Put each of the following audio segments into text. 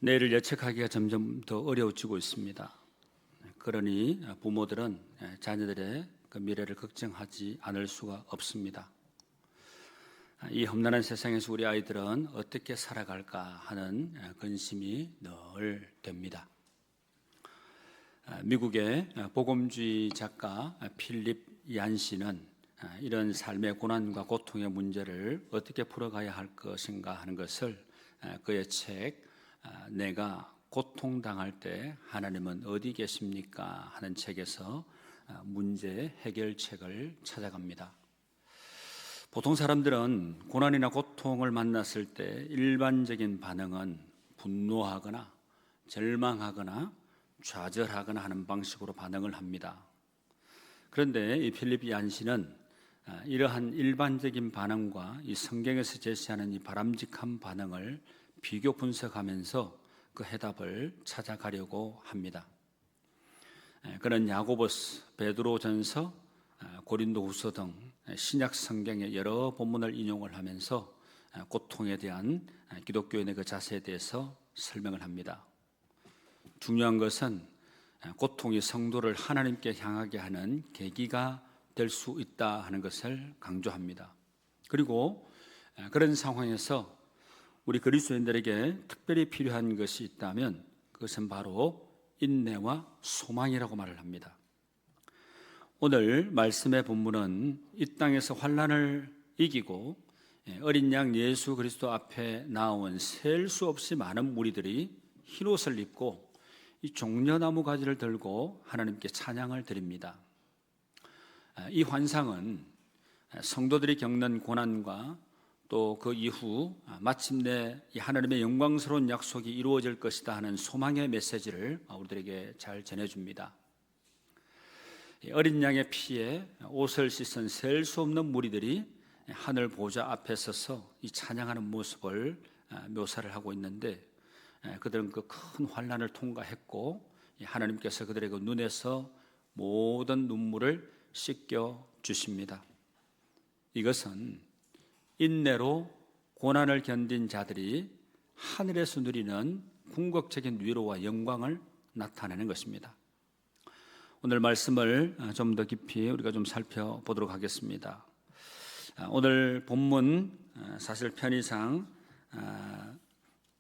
내일을 예측하기가 점점 더 어려워지고 있습니다. 그러니 부모들은 자녀들의 그 미래를 걱정하지 않을 수가 없습니다. 이 험난한 세상에서 우리 아이들은 어떻게 살아갈까 하는 근심이 늘 됩니다. 미국의 복음주의 작가 필립 얀시는 이런 삶의 고난과 고통의 문제를 어떻게 풀어가야 할 것인가 하는 것을 그의 책 내가 고통당할 때 하나님은 어디 계십니까? 하는 책에서 문제 해결책을 찾아갑니다. 보통 사람들은 고난이나 고통을 만났을 때 일반적인 반응은 분노하거나 절망하거나 좌절하거나 하는 방식으로 반응을 합니다. 그런데 이 필립 얀시는 이러한 일반적인 반응과 이 성경에서 제시하는 이 바람직한 반응을 비교 분석하면서 그 해답을 찾아가려고 합니다. 그는 야고보스, 베드로전서, 고린도후서 등 신약 성경의 여러 본문을 인용을 하면서 고통에 대한 기독교인의 그 자세에 대해서 설명을 합니다. 중요한 것은 고통이 성도를 하나님께 향하게 하는 계기가 될 수 있다 하는 것을 강조합니다. 그리고 그런 상황에서 우리 그리스도인들에게 특별히 필요한 것이 있다면 그것은 바로 인내와 소망이라고 말을 합니다. 오늘 말씀의 본문은 이 땅에서 환난을 이기고 어린 양 예수 그리스도 앞에 나온 셀 수 없이 많은 무리들이 흰옷을 입고 이 종려나무 가지를 들고 하나님께 찬양을 드립니다. 이 환상은 성도들이 겪는 고난과 또 그 이후 마침내 하나님의 영광스러운 약속이 이루어질 것이다 하는 소망의 메시지를 우리들에게 잘 전해줍니다. 어린 양의 피에 옷을 씻은 셀 수 없는 무리들이 하늘 보좌 앞에 서서 이 찬양하는 모습을 묘사를 하고 있는데, 그들은 그 큰 환난을 통과했고 하나님께서 그들의 그 눈에서 모든 눈물을 씻겨 주십니다. 이것은 인내로 고난을 견딘 자들이 하늘에서 누리는 궁극적인 위로와 영광을 나타내는 것입니다. 오늘 말씀을 좀 더 깊이 우리가 좀 살펴보도록 하겠습니다. 오늘 본문 사실 편의상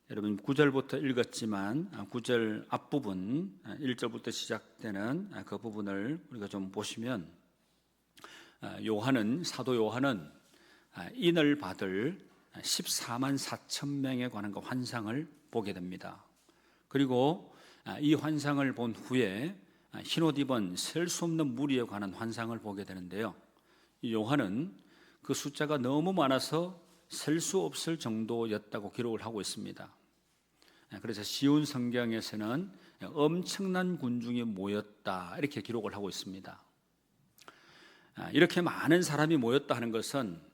여러분 9절부터 읽었지만 9절 앞부분 1절부터 시작되는 그 부분을 우리가 좀 보시면 사도 요한은 인을 받을 14만 4천 명에 관한 그 환상을 보게 됩니다. 그리고 이 환상을 본 후에 흰옷 입은 셀 수 없는 무리에 관한 환상을 보게 되는데요, 이 요한은 그 숫자가 너무 많아서 셀 수 없을 정도였다고 기록을 하고 있습니다. 그래서 쉬운 성경에서는 엄청난 군중이 모였다 이렇게 기록을 하고 있습니다. 이렇게 많은 사람이 모였다 하는 것은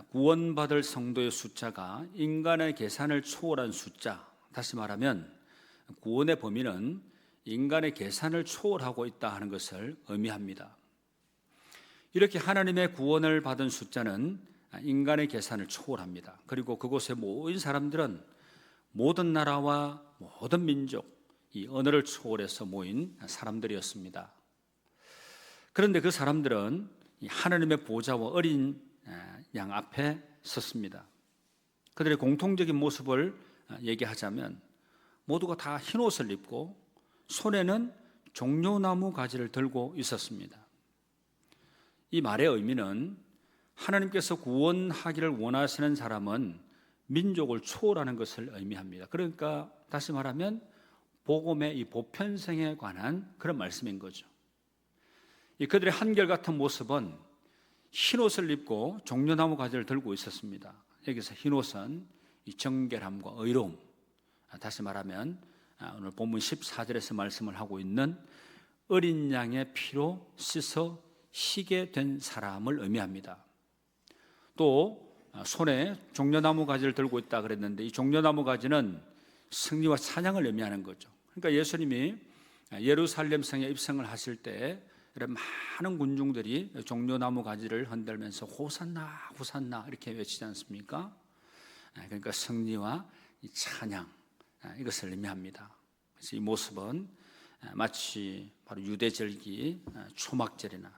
구원받을 성도의 숫자가 인간의 계산을 초월한 숫자, 다시 말하면 구원의 범위는 인간의 계산을 초월하고 있다 하는 것을 의미합니다. 이렇게 하나님의 구원을 받은 숫자는 인간의 계산을 초월합니다. 그리고 그곳에 모인 사람들은 모든 나라와 모든 민족, 이 언어를 초월해서 모인 사람들이었습니다. 그런데 그 사람들은 하나님의 보좌와 어린 양 앞에 섰습니다. 그들의 공통적인 모습을 얘기하자면 모두가 다 흰옷을 입고 손에는 종려나무 가지를 들고 있었습니다. 이 말의 의미는 하나님께서 구원하기를 원하시는 사람은 민족을 초월하는 것을 의미합니다. 그러니까 다시 말하면 복음의 이 보편성에 관한 그런 말씀인 거죠. 그들의 한결같은 모습은 흰옷을 입고 종려나무 가지를 들고 있었습니다. 여기서 흰옷은 이 정결함과 의로움, 다시 말하면 오늘 본문 14절에서 말씀을 하고 있는 어린 양의 피로 씻어 희게 된 사람을 의미합니다. 또 손에 종려나무 가지를 들고 있다 그랬는데 이 종려나무 가지는 승리와 찬양을 의미하는 거죠. 그러니까 예수님이 예루살렘 성에 입성을 하실 때 많은 군중들이 종려나무 가지를 흔들면서 호산나 호산나 이렇게 외치지 않습니까? 그러니까 승리와 찬양, 이것을 의미합니다. 그래서 이 모습은 마치 바로 유대절기 초막절이나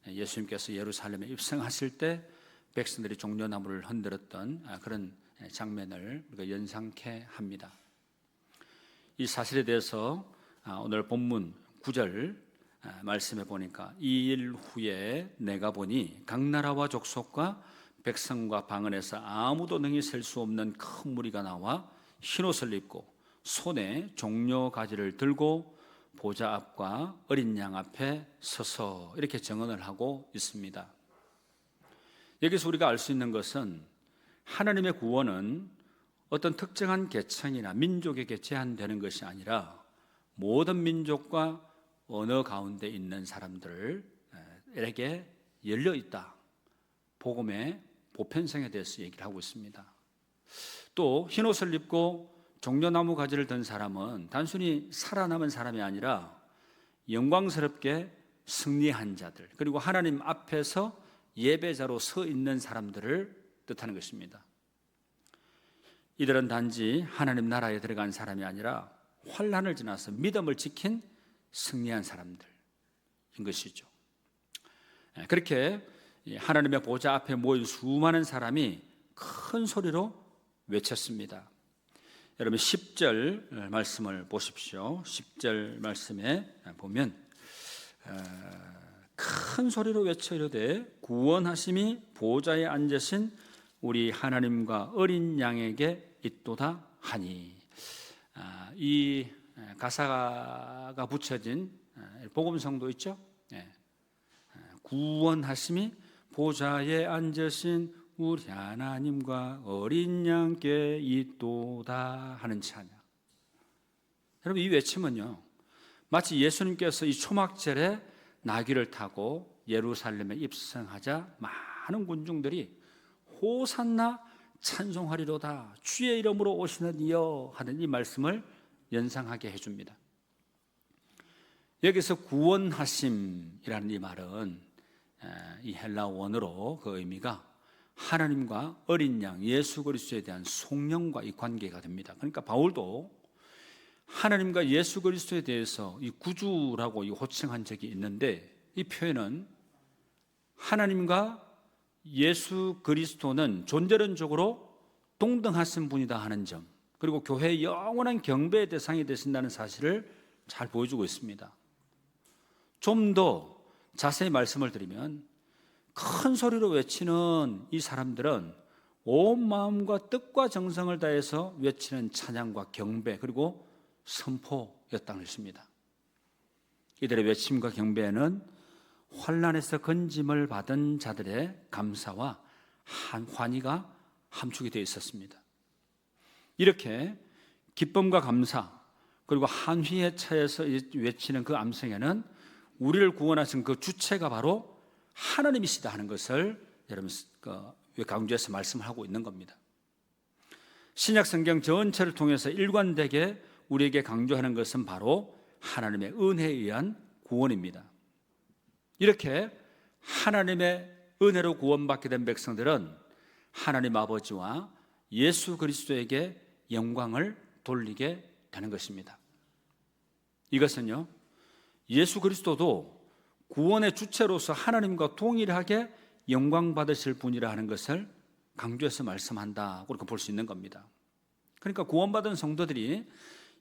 예수님께서 예루살렘에 입성하실 때 백성들이 종려나무를 흔들었던 그런 장면을 우리가 연상케 합니다. 이 사실에 대해서 오늘 본문 9절 말씀해 보니까 이 일 후에 내가 보니 각 나라와 족속과 백성과 방언에서 아무도 능히 셀 수 없는 큰 무리가 나와 흰옷을 입고 손에 종려 가지를 들고 보좌 앞과 어린 양 앞에 서서 이렇게 증언을 하고 있습니다. 여기서 우리가 알 수 있는 것은 하나님의 구원은 어떤 특정한 계층이나 민족에게 제한되는 것이 아니라 모든 민족과 언어 가운데 있는 사람들에게 열려 있다. 복음의 보편성에 대해서 얘기를 하고 있습니다. 또 흰옷을 입고 종려나무 가지를 든 사람은 단순히 살아남은 사람이 아니라 영광스럽게 승리한 자들, 그리고 하나님 앞에서 예배자로 서 있는 사람들을 뜻하는 것입니다. 이들은 단지 하나님 나라에 들어간 사람이 아니라 환난을 지나서 믿음을 지킨 승리한 사람들인 것이죠. 그렇게 하나님의 보좌 앞에 모인 수많은 사람이 큰 소리로 외쳤습니다. 여러분 10절 말씀을 보십시오. 10절 말씀에 보면 큰 소리로 외쳐 이르되 구원하심이 보좌에 앉으신 우리 하나님과 어린 양에게 있도다 하니, 이 가사가 붙여진 복음성도 있죠. 구원하심이 보좌에 앉으신 우리 하나님과 어린 양께 있도다 하는 찬양. 여러분 이 외침은요, 마치 예수님께서 이 초막절에 나귀를 타고 예루살렘에 입성하자 많은 군중들이 호산나 찬송하리로다 주의 이름으로 오시는 이여 하는 이 말씀을 연상하게 해줍니다. 여기서 구원하심이라는 이 말은 이 헬라 원어로 그 의미가 하나님과 어린 양 예수 그리스도에 대한 속령과 이 관계가 됩니다. 그러니까 바울도 하나님과 예수 그리스도에 대해서 이 구주라고 호칭한 적이 있는데, 이 표현은 하나님과 예수 그리스도는 존재론적으로 동등하신 분이다 하는 점, 그리고 교회의 영원한 경배의 대상이 되신다는 사실을 잘 보여주고 있습니다. 좀 더 자세히 말씀을 드리면 큰 소리로 외치는 이 사람들은 온 마음과 뜻과 정성을 다해서 외치는 찬양과 경배 그리고 선포였다는 것입니다. 이들의 외침과 경배에는 환난에서 건짐을 받은 자들의 감사와 환희가 함축이 되어 있었습니다. 이렇게 기쁨과 감사 그리고 한휘에 차여서 외치는 그 암성에는 우리를 구원하신 그 주체가 바로 하나님이시다 하는 것을 여러분 강조해서 말씀을 하고 있는 겁니다. 신약 성경 전체를 통해서 일관되게 우리에게 강조하는 것은 바로 하나님의 은혜에 의한 구원입니다. 이렇게 하나님의 은혜로 구원받게 된 백성들은 하나님 아버지와 예수 그리스도에게 영광을 돌리게 되는 것입니다. 이것은요, 예수 그리스도도 구원의 주체로서 하나님과 동일하게 영광 받으실 분이라 하는 것을 강조해서 말씀한다고 그렇게 볼 수 있는 겁니다. 그러니까 구원받은 성도들이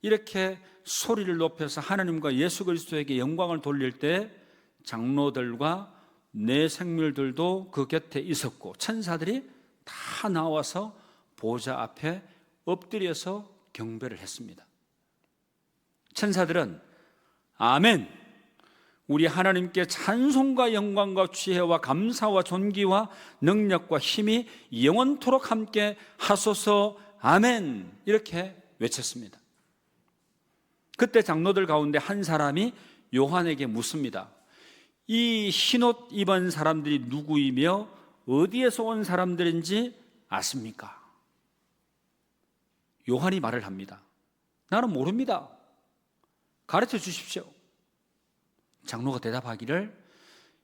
이렇게 소리를 높여서 하나님과 예수 그리스도에게 영광을 돌릴 때 장로들과 내 생물들도 그 곁에 있었고 천사들이 다 나와서 보좌 앞에 엎드려서 경배를 했습니다. 천사들은 아멘, 우리 하나님께 찬송과 영광과 지혜와 감사와 존귀와 능력과 힘이 영원토록 함께 하소서 아멘, 이렇게 외쳤습니다. 그때 장로들 가운데 한 사람이 요한에게 묻습니다. 이 흰옷 입은 사람들이 누구이며 어디에서 온 사람들인지 아십니까? 요한이 말을 합니다. 나는 모릅니다. 가르쳐 주십시오. 장로가 대답하기를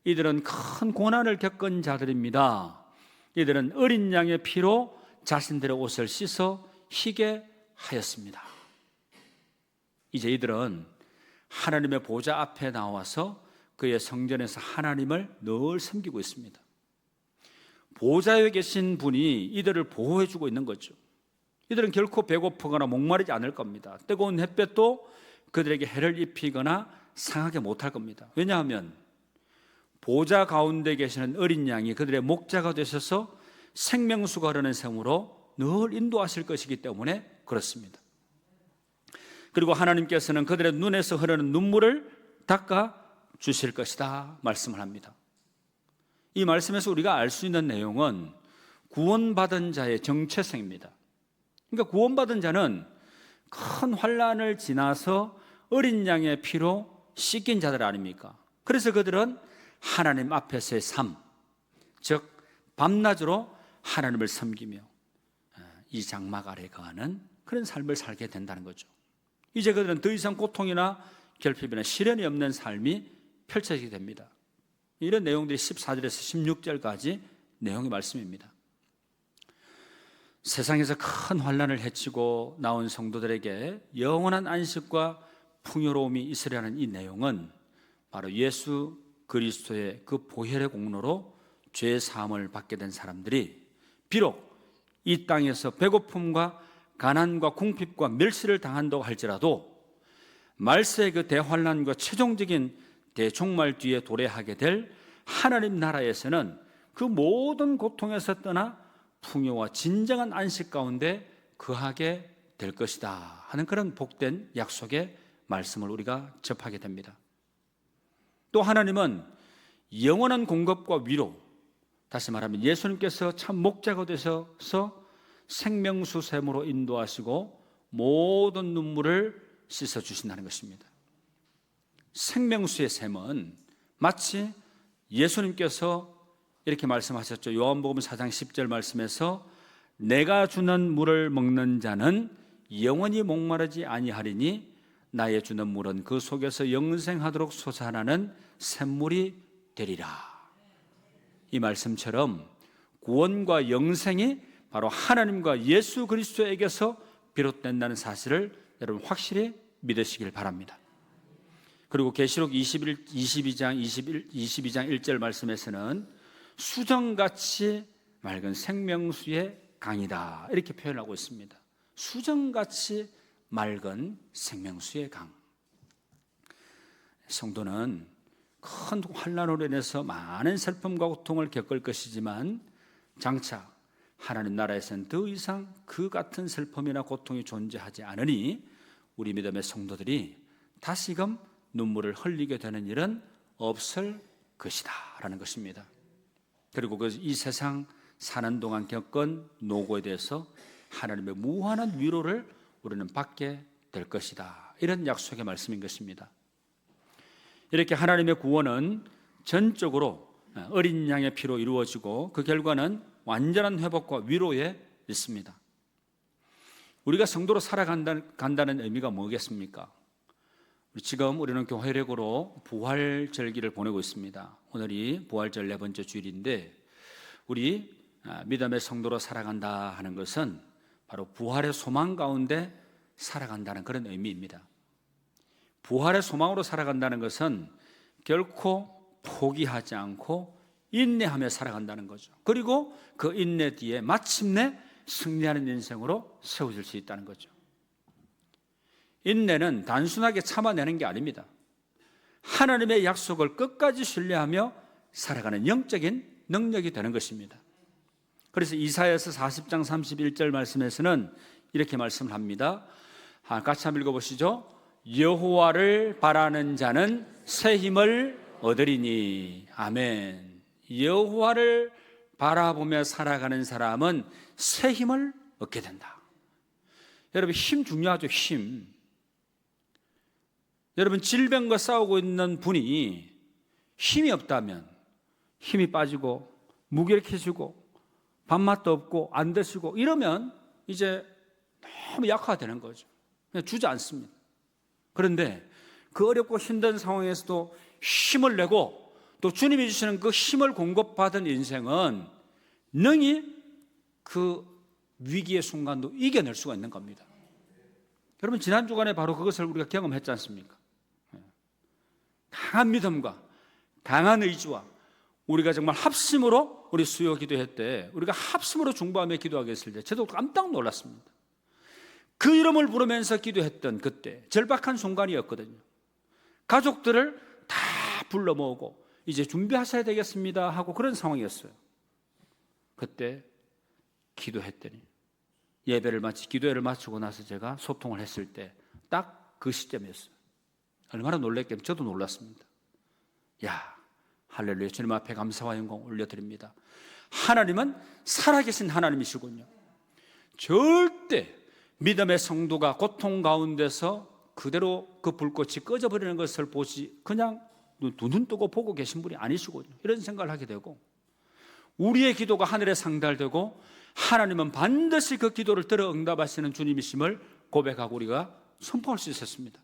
이들은 큰 고난을 겪은 자들입니다. 이들은 어린 양의 피로 자신들의 옷을 씻어 희게 하였습니다. 이제 이들은 하나님의 보좌 앞에 나와서 그의 성전에서 하나님을 늘 섬기고 있습니다. 보좌에 계신 분이 이들을 보호해주고 있는 거죠. 이들은 결코 배고프거나 목마르지 않을 겁니다. 뜨거운 햇볕도 그들에게 해를 입히거나 상하게 못할 겁니다. 왜냐하면 보좌 가운데 계시는 어린 양이 그들의 목자가 되셔서 생명수가 흐르는 샘으로 늘 인도하실 것이기 때문에 그렇습니다. 그리고 하나님께서는 그들의 눈에서 흐르는 눈물을 닦아 주실 것이다 말씀을 합니다. 이 말씀에서 우리가 알 수 있는 내용은 구원받은 자의 정체성입니다. 그러니까 구원받은 자는 큰 환난을 지나서 어린 양의 피로 씻긴 자들 아닙니까? 그래서 그들은 하나님 앞에서의 삶, 즉 밤낮으로 하나님을 섬기며 이 장막 아래 거하는 그런 삶을 살게 된다는 거죠. 이제 그들은 더 이상 고통이나 결핍이나 시련이 없는 삶이 펼쳐지게 됩니다. 이런 내용들이 14절에서 16절까지 내용의 말씀입니다. 세상에서 큰 환난을 헤치고 나온 성도들에게 영원한 안식과 풍요로움이 있으려는 이 내용은 바로 예수 그리스도의 그 보혈의 공로로 죄 사함을 받게 된 사람들이 비록 이 땅에서 배고픔과 가난과 궁핍과 멸시를 당한다고 할지라도 말세의 그 대환난과 최종적인 대종말 뒤에 도래하게 될 하나님 나라에서는 그 모든 고통에서 떠나 풍요와 진정한 안식 가운데 거하게 될 것이다 하는 그런 복된 약속의 말씀을 우리가 접하게 됩니다. 또 하나님은 영원한 공급과 위로, 다시 말하면 예수님께서 참 목자가 되셔서 생명수 샘으로 인도하시고 모든 눈물을 씻어주신다는 것입니다. 생명수의 샘은 마치 예수님께서 이렇게 말씀하셨죠. 요한복음 4장 10절 말씀에서 내가 주는 물을 먹는 자는 영원히 목마르지 아니하리니 나의 주는 물은 그 속에서 영생하도록 솟아나는 샘물이 되리라. 이 말씀처럼 구원과 영생이 바로 하나님과 예수 그리스도에게서 비롯된다는 사실을 여러분 확실히 믿으시길 바랍니다. 그리고 계시록 22장 1절 말씀에서는 수정같이 맑은 생명수의 강이다 이렇게 표현하고 있습니다. 수정같이 맑은 생명수의 강. 성도는 큰 환난으로 인해서 많은 슬픔과 고통을 겪을 것이지만 장차 하나님 나라에서는 더 이상 그 같은 슬픔이나 고통이 존재하지 않으니 우리 믿음의 성도들이 다시금 눈물을 흘리게 되는 일은 없을 것이다 라는 것입니다. 그리고 이 세상 사는 동안 겪은 노고에 대해서 하나님의 무한한 위로를 우리는 받게 될 것이다, 이런 약속의 말씀인 것입니다. 이렇게 하나님의 구원은 전적으로 어린 양의 피로 이루어지고 그 결과는 완전한 회복과 위로에 있습니다. 우리가 성도로 살아간다는 의미가 뭐겠습니까? 지금 우리는 교회력으로 부활절기를 보내고 있습니다. 오늘이 부활절 4번째 주일인데 우리 믿음의 성도로 살아간다 하는 것은 바로 부활의 소망 가운데 살아간다는 그런 의미입니다. 부활의 소망으로 살아간다는 것은 결코 포기하지 않고 인내하며 살아간다는 거죠. 그리고 그 인내 뒤에 마침내 승리하는 인생으로 세워질 수 있다는 거죠. 인내는 단순하게 참아내는 게 아닙니다. 하나님의 약속을 끝까지 신뢰하며 살아가는 영적인 능력이 되는 것입니다. 그래서 이사야서 40장 31절 말씀에서는 이렇게 말씀을 합니다. 같이 한번 읽어보시죠. 여호와를 바라는 자는 새 힘을 얻으리니. 아멘. 여호와를 바라보며 살아가는 사람은 새 힘을 얻게 된다. 여러분, 힘 중요하죠. 힘. 여러분, 질병과 싸우고 있는 분이 힘이 없다면 힘이 빠지고 무기력해지고 밥맛도 없고 안 드시고 이러면 이제 너무 약화되는 거죠. 그냥 주저앉습니다. 그런데 그 어렵고 힘든 상황에서도 힘을 내고 또 주님이 주시는 그 힘을 공급받은 인생은 능히 그 위기의 순간도 이겨낼 수가 있는 겁니다. 여러분 지난 주간에 바로 그것을 우리가 경험했지 않습니까? 강한 믿음과 강한 의지와 우리가 정말 합심으로 우리 수요 기도회 때 우리가 합심으로 중보하며 기도하게 했을 때 저도 깜짝 놀랐습니다. 그 이름을 부르면서 기도했던 그때 절박한 순간이었거든요. 가족들을 다 불러 모으고 이제 준비하셔야 되겠습니다 하고 그런 상황이었어요. 그때 기도했더니 기도회를 마치고 나서 제가 소통을 했을 때 딱 그 시점이었어요. 얼마나 놀랬겠면 저도 놀랐습니다. 야, 할렐루야, 주님 앞에 감사와 영광 올려드립니다. 하나님은 살아계신 하나님이시군요. 절대 믿음의 성도가 고통 가운데서 그대로 그 불꽃이 꺼져버리는 것을 보지 그냥 눈 뜨고 보고 계신 분이 아니시군요. 이런 생각을 하게 되고 우리의 기도가 하늘에 상달되고 하나님은 반드시 그 기도를 들어 응답하시는 주님이심을 고백하고 우리가 선포할 수 있었습니다.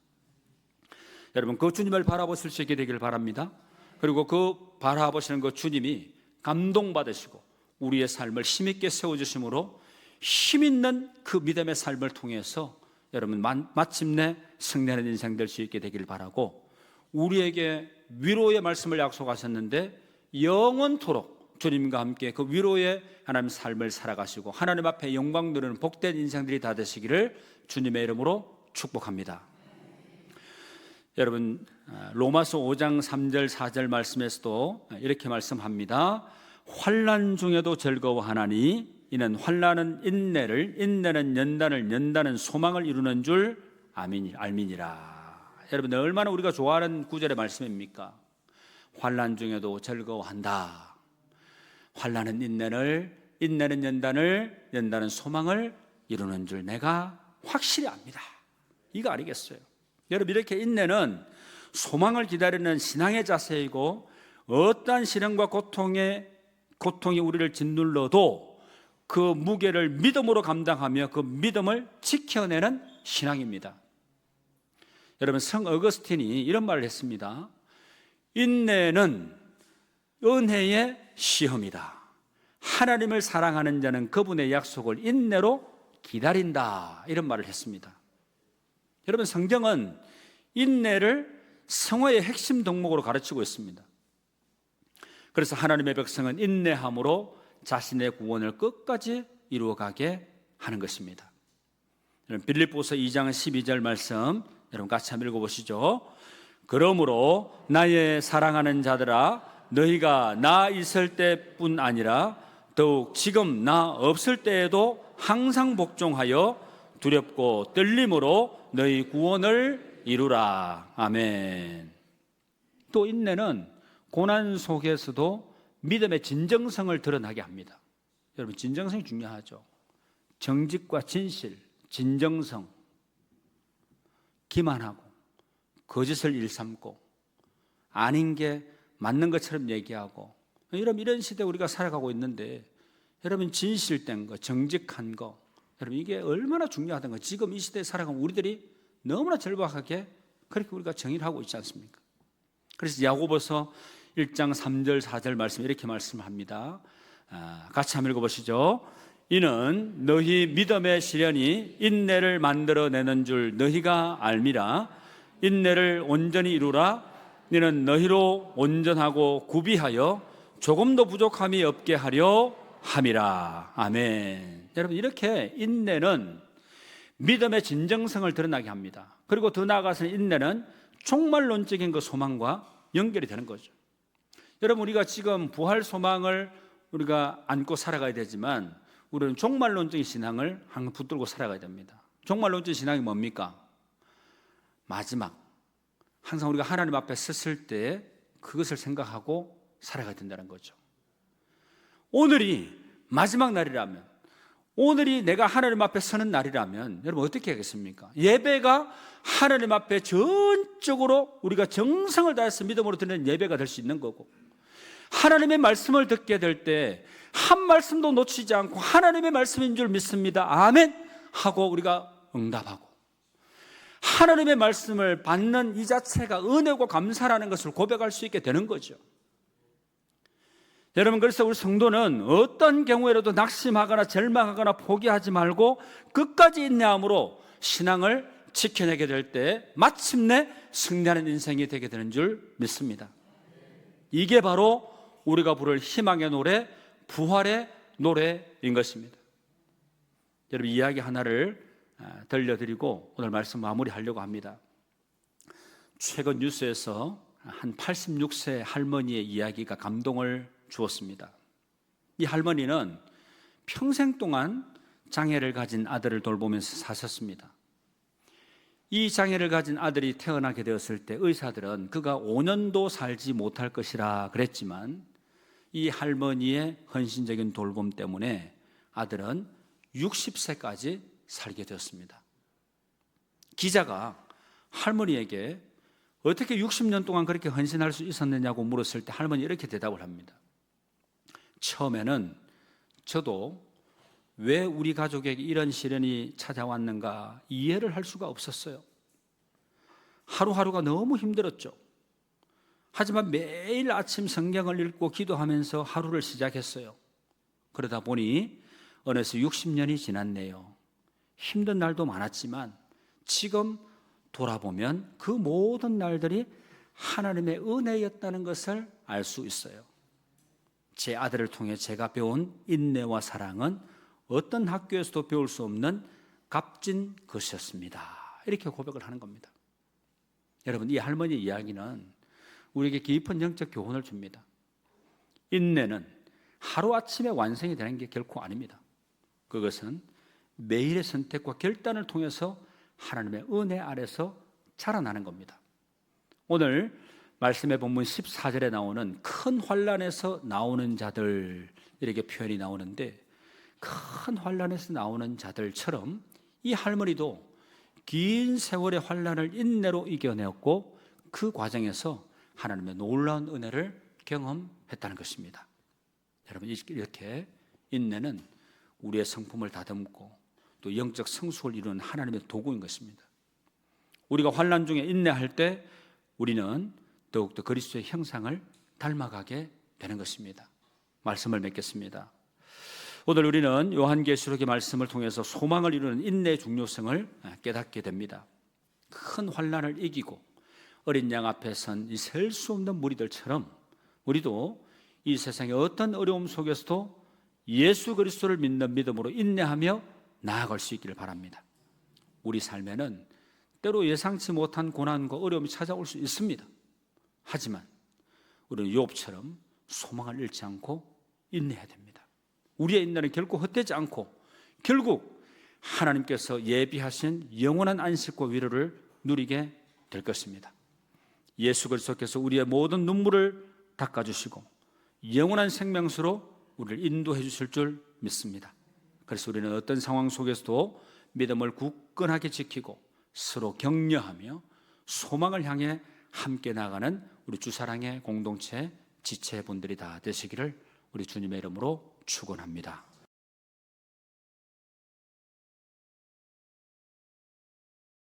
여러분 그 주님을 바라보실 수 있게 되기를 바랍니다. 그리고 그 바라보시는 그 주님이 감동받으시고 우리의 삶을 힘있게 세워주심으로 힘있는 그 믿음의 삶을 통해서 여러분 마침내 승리하는 인생 될 수 있게 되기를 바라고 우리에게 위로의 말씀을 약속하셨는데 영원토록 주님과 함께 그 위로의 하나님 삶을 살아가시고 하나님 앞에 영광 누리는 복된 인생들이 다 되시기를 주님의 이름으로 축복합니다. 여러분 로마서 5장 3절 4절 말씀에서도 이렇게 말씀합니다. 환난 중에도 즐거워하나니 이는 환난은 인내를 인내는 연단을 연단은 소망을 이루는 줄 알미니라. 여러분 얼마나 우리가 좋아하는 구절의 말씀입니까? 환난 중에도 즐거워한다. 환난은 인내를 인내는 연단을 연단은 소망을 이루는 줄 내가 확실히 압니다. 이거 아니겠어요? 여러분 이렇게 인내는 소망을 기다리는 신앙의 자세이고 어떠한 시련과 고통이 우리를 짓눌러도 그 무게를 믿음으로 감당하며 그 믿음을 지켜내는 신앙입니다. 여러분 성 어거스틴이 이런 말을 했습니다. 인내는 은혜의 시험이다. 하나님을 사랑하는 자는 그분의 약속을 인내로 기다린다. 이런 말을 했습니다. 여러분 성경은 인내를 성화의 핵심 덕목으로 가르치고 있습니다. 그래서 하나님의 백성은 인내함으로 자신의 구원을 끝까지 이루어가게 하는 것입니다. 빌립보서 2장 12절 말씀 여러분 같이 한번 읽어보시죠. 그러므로 나의 사랑하는 자들아 너희가 나 있을 때뿐 아니라 더욱 지금 나 없을 때에도 항상 복종하여 두렵고 떨림으로 너희 구원을 이루라. 아멘. 또 인내는 고난 속에서도 믿음의 진정성을 드러나게 합니다. 여러분 진정성이 중요하죠. 정직과 진실, 진정성, 기만하고 거짓을 일삼고 아닌 게 맞는 것처럼 얘기하고 이런 시대에 우리가 살아가고 있는데 여러분 진실된 거, 정직한 거 여러분 이게 얼마나 중요하다는 거 지금 이 시대에 살아가면 우리들이 너무나 절박하게 그렇게 우리가 정의를 하고 있지 않습니까? 그래서 야고보서 1장 3절 4절 말씀 이렇게 말씀합니다. 같이 한번 읽어보시죠. 이는 너희 믿음의 시련이 인내를 만들어내는 줄 너희가 알미라. 인내를 온전히 이루라. 이는 너희로 온전하고 구비하여 조금도 부족함이 없게 하려 함이라. 아멘. 여러분 이렇게 인내는 믿음의 진정성을 드러나게 합니다. 그리고 더 나아가서 인내는 종말론적인 그 소망과 연결이 되는 거죠. 여러분 우리가 지금 부활 소망을 우리가 안고 살아가야 되지만 우리는 종말론적인 신앙을 항상 붙들고 살아가야 됩니다. 종말론적인 신앙이 뭡니까? 마지막 항상 우리가 하나님 앞에 섰을 때 그것을 생각하고 살아가야 된다는 거죠. 오늘이 마지막 날이라면 오늘이 내가 하나님 앞에 서는 날이라면 여러분 어떻게 하겠습니까? 예배가 하나님 앞에 전적으로 우리가 정성을 다해서 믿음으로 드리는 예배가 될 수 있는 거고 하나님의 말씀을 듣게 될 때 한 말씀도 놓치지 않고 하나님의 말씀인 줄 믿습니다. 아멘 하고 우리가 응답하고 하나님의 말씀을 받는 이 자체가 은혜고 감사라는 것을 고백할 수 있게 되는 거죠. 여러분 그래서 우리 성도는 어떤 경우에라도 낙심하거나 절망하거나 포기하지 말고 끝까지 인내함으로 신앙을 지켜내게 될 때 마침내 승리하는 인생이 되게 되는 줄 믿습니다. 이게 바로 우리가 부를 희망의 노래, 부활의 노래인 것입니다. 여러분, 이야기 하나를 들려드리고 오늘 말씀 마무리하려고 합니다. 최근 뉴스에서 한 86세 할머니의 이야기가 감동을 주었습니다. 이 할머니는 평생 동안 장애를 가진 아들을 돌보면서 사셨습니다. 이 장애를 가진 아들이 태어나게 되었을 때 의사들은 그가 5년도 살지 못할 것이라 그랬지만 이 할머니의 헌신적인 돌봄 때문에 아들은 60세까지 살게 되었습니다. 기자가 할머니에게 어떻게 60년 동안 그렇게 헌신할 수 있었느냐고 물었을 때 할머니 이렇게 대답을 합니다. 처음에는 저도 왜 우리 가족에게 이런 시련이 찾아왔는가 이해를 할 수가 없었어요. 하루하루가 너무 힘들었죠. 하지만 매일 아침 성경을 읽고 기도하면서 하루를 시작했어요. 그러다 보니 어느새 60년이 지났네요. 힘든 날도 많았지만 지금 돌아보면 그 모든 날들이 하나님의 은혜였다는 것을 알 수 있어요. 제 아들을 통해 제가 배운 인내와 사랑은 어떤 학교에서도 배울 수 없는 값진 것이었습니다. 이렇게 고백을 하는 겁니다. 여러분, 이 할머니 이야기는 우리에게 깊은 영적 교훈을 줍니다. 인내는 하루아침에 완성이 되는 게 결코 아닙니다. 그것은 매일의 선택과 결단을 통해서 하나님의 은혜 아래서 자라나는 겁니다. 오늘 말씀의 본문 14절에 나오는 큰 환난에서 나오는 자들, 이렇게 표현이 나오는데 큰 환난에서 나오는 자들처럼 이 할머니도 긴 세월의 환난을 인내로 이겨내었고 그 과정에서 하나님의 놀라운 은혜를 경험했다는 것입니다. 여러분, 이렇게 인내는 우리의 성품을 다듬고 또 영적 성숙을 이루는 하나님의 도구인 것입니다. 우리가 환난 중에 인내할 때 우리는 더욱더 그리스도의 형상을 닮아가게 되는 것입니다. 말씀을 맺겠습니다. 오늘 우리는 요한계시록의 말씀을 통해서 소망을 이루는 인내의 중요성을 깨닫게 됩니다. 큰 환난을 이기고 어린 양 앞에 선 이 셀 수 없는 무리들처럼 우리도 이 세상의 어떤 어려움 속에서도 예수 그리스도를 믿는 믿음으로 인내하며 나아갈 수 있기를 바랍니다. 우리 삶에는 때로 예상치 못한 고난과 어려움이 찾아올 수 있습니다. 하지만 우리는 욥처럼 소망을 잃지 않고 인내해야 됩니다. 우리의 인내는 결코 헛되지 않고 결국 하나님께서 예비하신 영원한 안식과 위로를 누리게 될 것입니다. 예수 그리스도께서 우리의 모든 눈물을 닦아주시고 영원한 생명수로 우리를 인도해 주실 줄 믿습니다. 그래서 우리는 어떤 상황 속에서도 믿음을 굳건하게 지키고 서로 격려하며 소망을 향해 함께 나가는 우리 주사랑의 공동체 지체분들이 다 되시기를 우리 주님의 이름으로 축원합니다.